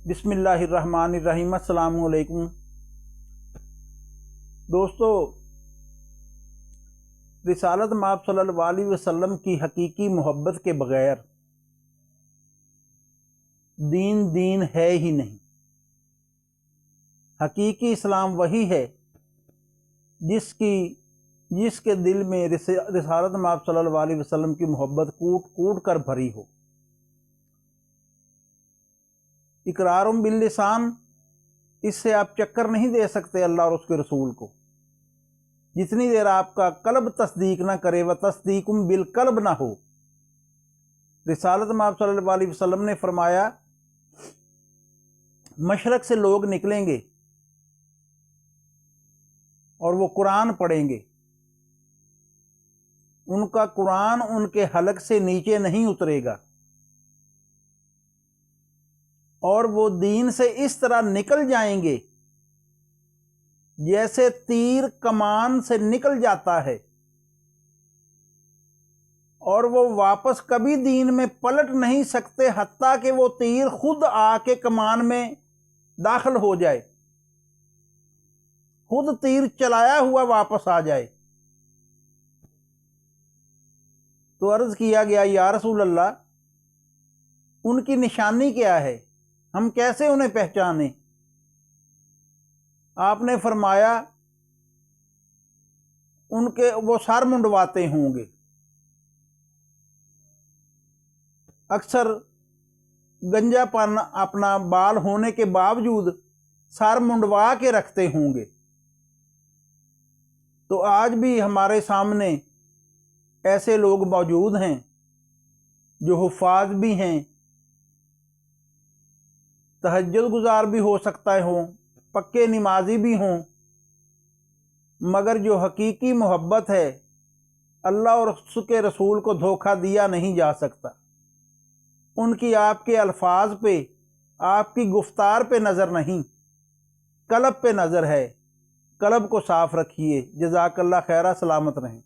बिस्मिल्लाहिर्रहमानिर्रहीम। अस्सलामु अलैकुम दोस्तों, रिसालत माब सल्लल्लाहु अलैहि वसल्लम की हकीकी मोहब्बत के बगैर दीन है ही नहीं। हकीकी इस्लाम वही है जिसके दिल में रिसालत माब सल्लल्लाहु अलैहि वसल्लम की मोहब्बत कूट कूट कर भरी हो। इकरारुम बिल लिसान, इससे आप चक्कर नहीं दे सकते अल्लाह और उसके रसूल को जितनी देर आपका कल्ब तस्दीक ना करे, व तस्दीकुम बिल कल्ब ना हो। रिसालत माब सल्लल्लाहु अलैहि वसल्लम ने फरमाया, मशरक से लोग निकलेंगे और वो कुरान पढ़ेंगे, उनका कुरान उनके हलक से नीचे नहीं उतरेगा और वो दीन से इस तरह निकल जाएंगे जैसे तीर कमान से निकल जाता है, और वो वापस कभी दीन में पलट नहीं सकते हत्ता कि वो तीर खुद आके कमान में दाखिल हो जाए, खुद तीर चलाया हुआ वापस आ जाए। तो अर्ज किया गया, या रसूल अल्लाह, उनकी निशानी क्या है, हम कैसे उन्हें पहचाने? आपने फरमाया, उनके वो सर मुंडवाते होंगे, अक्सर गंजापन अपना बाल होने के बावजूद सर मुंडवा के रखते होंगे। तो आज भी हमारे सामने ऐसे लोग मौजूद हैं जो हुफ़ाज़ भी हैं, तहज्जुद गुजार भी हो सकता है हों, पक्के नमाजी भी हों, मगर जो हकीकी मोहब्बत है अल्लाह और उसके रसूल को धोखा दिया नहीं जा सकता। उनकी आपके अल्फाज पे, आपकी गुफ्तार पे नज़र नहीं, कल्ब पे नज़र है। कल्ब को साफ रखिए। जज़ाकल्लाह खैरा, सलामत रहें।